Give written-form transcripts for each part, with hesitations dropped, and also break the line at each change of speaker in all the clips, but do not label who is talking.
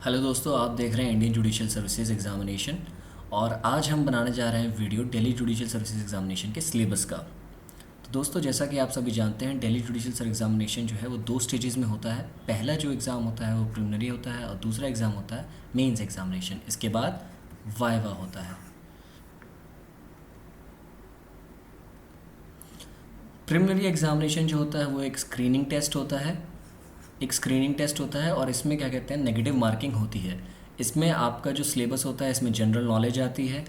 Hello दोस्तों, आप देख रहे हैं इंडियन जुडिशियल सर्विसेज एग्जामिनेशन। और आज हम बनाने जा रहे हैं video Delhi judicial services examination के सिलेबस का। तो दोस्तों, जैसा कि आप सभी जानते हैं, दिल्ली जुडिशियल सर्विस एग्जामिनेशन जो है वो दो स्टेजेस में होता है। पहला जो एग्ज़ाम होता है वो प्रिलिमिनरी होता है और दूसरा एग्ज़ाम होता है मेंस एग्जामिनेशन। इसके बाद वाइवा होता है। प्रिलिमिनरी एग्जामिनेशन जो होता है वो एक स्क्रीनिंग टेस्ट होता है और इसमें क्या कहते हैं, नेगेटिव मार्किंग होती है। इसमें आपका जो सिलेबस होता है, इसमें जनरल नॉलेज आती है,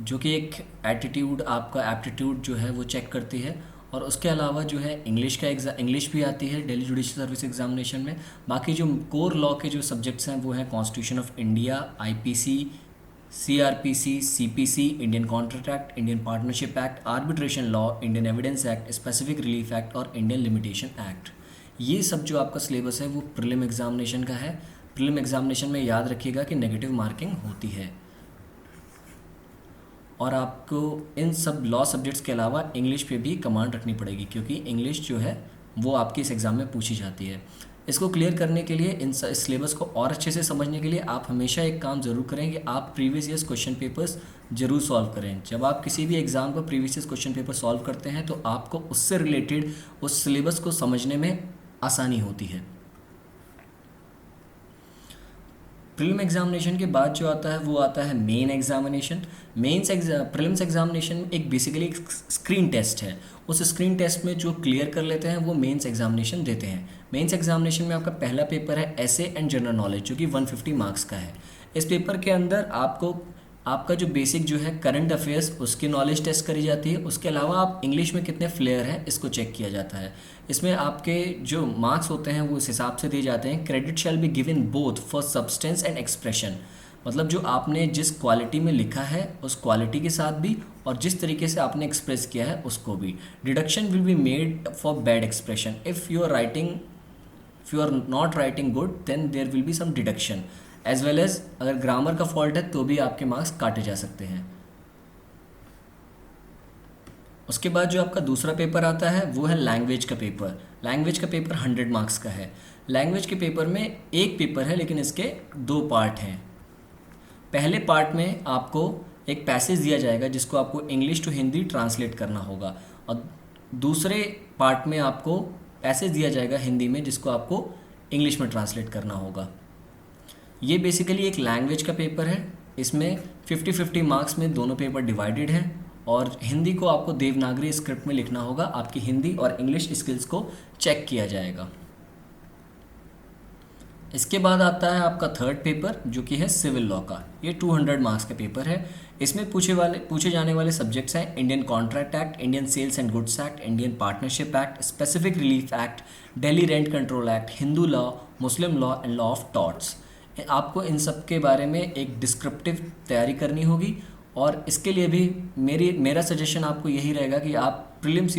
जो कि एक एटीट्यूड, आपका एप्टीट्यूड जो है वो चेक करती है। और उसके अलावा जो है इंग्लिश भी आती है दिल्ली जुडिशियल सर्विस एग्जामिनेशन में। बाकी जो कोर लॉ के जो सब्जेक्ट्स हैं वो हैं constitution of India, IPC, CrPC, CPC, Indian contract act, Indian partnership act, arbitration law, Indian evidence act, specific relief act और इंडियन लिमिटेशन एक्ट। ये सब जो आपका सिलेबस है वो प्रीलिम एग्जामिनेशन का है। प्रीलिम एग्जामिनेशन में याद रखिएगा कि नेगेटिव मार्किंग होती है और आपको इन सब लॉ सब्जेक्ट्स के अलावा इंग्लिश पे भी कमांड रखनी पड़ेगी, क्योंकि इंग्लिश जो है वो आपकी इस एग्ज़ाम में पूछी जाती है। इसको क्लियर करने के लिए, इस सिलेबस को और अच्छे से समझने के लिए आप हमेशा एक काम ज़रूर करें कि आप प्रीवियस ईयर्स क्वेश्चन पेपर्स ज़रूर सॉल्व करें। जब आप किसी भी एग्ज़ाम का previous years question paper solve करते हैं तो आपको उससे रिलेटेड उस सिलेबस को समझने में आसानी होती है। प्रीलिम एग्जामिनेशन के बाद जो आता है वो आता है मेन एग्जामिनेशन। प्रीलिम्स एग्जामिनेशन एक बेसिकली एक स्क्रीन टेस्ट है। उस स्क्रीन टेस्ट में जो क्लियर कर लेते हैं वो मेंस एग्जामिनेशन देते हैं। मेंस एग्जामिनेशन में आपका पहला पेपर है एसे एंड जनरल नॉलेज, जो कि 150 मार्क्स का है। इस पेपर के अंदर आपका जो बेसिक जो है करंट अफेयर्स, उसकी नॉलेज टेस्ट करी जाती है। उसके अलावा आप इंग्लिश में कितने फ्लेयर हैं इसको चेक किया जाता है। इसमें आपके जो मार्क्स होते हैं वो इस हिसाब से दिए जाते हैं। Credit shall be given both for substance and expression, मतलब जो आपने जिस क्वालिटी में लिखा है उस क्वालिटी के साथ भी और जिस तरीके से आपने एक्सप्रेस किया है उसको भी। Deduction will be made for bad expression. If you are not writing good then there will be some deduction, as well as अगर ग्रामर का फॉल्ट है तो भी आपके मार्क्स काटे जा सकते हैं। उसके बाद जो आपका दूसरा पेपर आता है वो है लैंग्वेज का पेपर। लैंग्वेज का पेपर 100 मार्क्स का है। लैंग्वेज के पेपर में एक पेपर है लेकिन इसके दो पार्ट हैं। पहले पार्ट में आपको एक पैसेज दिया जाएगा जिसको आपको इंग्लिश टू हिंदी ट्रांसलेट करना होगा, और दूसरे पार्ट में आपको पैसेज दिया जाएगा हिंदी में जिसको आपको इंग्लिश में ट्रांसलेट करना होगा। ये बेसिकली एक लैंग्वेज का पेपर है। इसमें 50-50 मार्क्स में दोनों पेपर डिवाइडेड हैं और हिंदी को आपको देवनागरी स्क्रिप्ट में लिखना होगा। आपकी हिंदी और इंग्लिश स्किल्स को चेक किया जाएगा। इसके बाद आता है आपका थर्ड पेपर जो कि है सिविल लॉ का। ये 200 मार्क्स का पेपर है। इसमें पूछे जाने वाले सब्जेक्ट्स हैं Indian contract act, Indian sales and goods act, Indian partnership act, specific relief act, Delhi rent control act, Hindu law, Muslim law and law of torts. आपको इन सब के बारे में एक डिस्क्रिप्टिव तैयारी करनी होगी और इसके लिए भी मेरा सजेशन आपको यही रहेगा कि आप प्रीवियस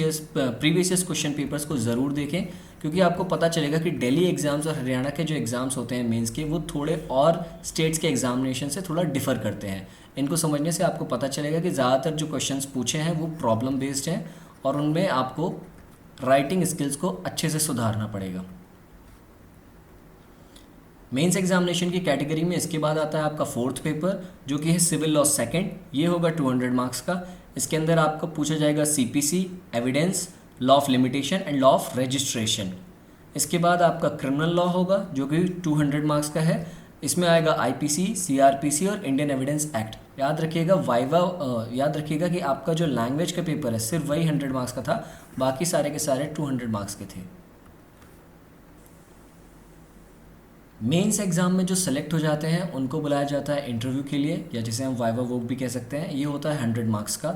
ईयर्स क्वेश्चन पेपर्स को ज़रूर देखें, क्योंकि आपको पता चलेगा कि दिल्ली एग्ज़ाम्स और हरियाणा के जो एग्ज़ाम्स होते हैं मेंस के, वो थोड़े और स्टेट्स के एग्जामिनेशन से थोड़ा डिफ़र करते हैं। इनको समझने से आपको पता चलेगा कि ज़्यादातर जो क्वेश्चंस पूछे हैं वो प्रॉब्लम बेस्ड हैं और उनमें आपको राइटिंग स्किल्स को अच्छे से सुधारना पड़ेगा। मेंस एग्जामिनेशन की कैटेगरी में इसके बाद आता है आपका फोर्थ पेपर जो कि है सिविल लॉ सेकंड। ये होगा 200 मार्क्स का। इसके अंदर आपको पूछा जाएगा CPC, evidence, law of limitation and law of registration. इसके बाद आपका क्रिमिनल लॉ होगा जो कि 200 मार्क्स का है। इसमें आएगा आईपीसी, सीआरपीसी और इंडियन एविडेंस एक्ट। याद रखिएगा कि आपका जो लैंग्वेज का पेपर है सिर्फ वही 100 मार्क्स का था, बाकी सारे के सारे 200 मार्क्स के थे। मेंस एग्ज़ाम में जो सेलेक्ट हो जाते हैं उनको बुलाया जाता है इंटरव्यू के लिए, या जिसे हम वाइवा वोक भी कह सकते हैं। ये होता है 100 मार्क्स का।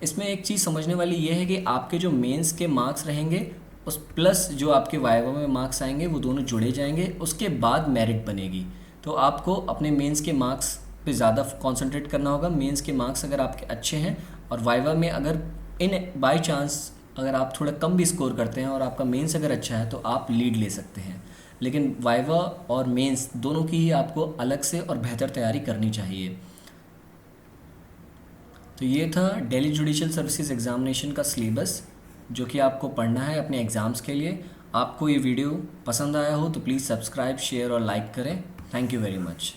इसमें एक चीज़ समझने वाली ये है कि आपके जो मेंस के मार्क्स रहेंगे उस प्लस जो आपके वाइवा में मार्क्स आएंगे वो दोनों जुड़े जाएंगे, उसके बाद मेरिट बनेगी। तो आपको अपने मेंस के मार्क्स पे ज़्यादा कॉन्सेंट्रेट करना होगा। मेंस के मार्क्स अगर आपके अच्छे हैं और वाइवा में अगर बाई चांस अगर आप थोड़ा कम भी स्कोर करते हैं और आपका मेंस अगर अच्छा है तो आप लीड ले सकते हैं, लेकिन वाइवा और मेंस दोनों की ही आपको अलग से और बेहतर तैयारी करनी चाहिए। तो ये था दिल्ली जुडिशियल सर्विसेज एग्जामिनेशन का सिलेबस जो कि आपको पढ़ना है अपने एग्ज़ाम्स के लिए। आपको ये वीडियो पसंद आया हो तो प्लीज़ सब्सक्राइब, शेयर और लाइक करें। Thank you very much.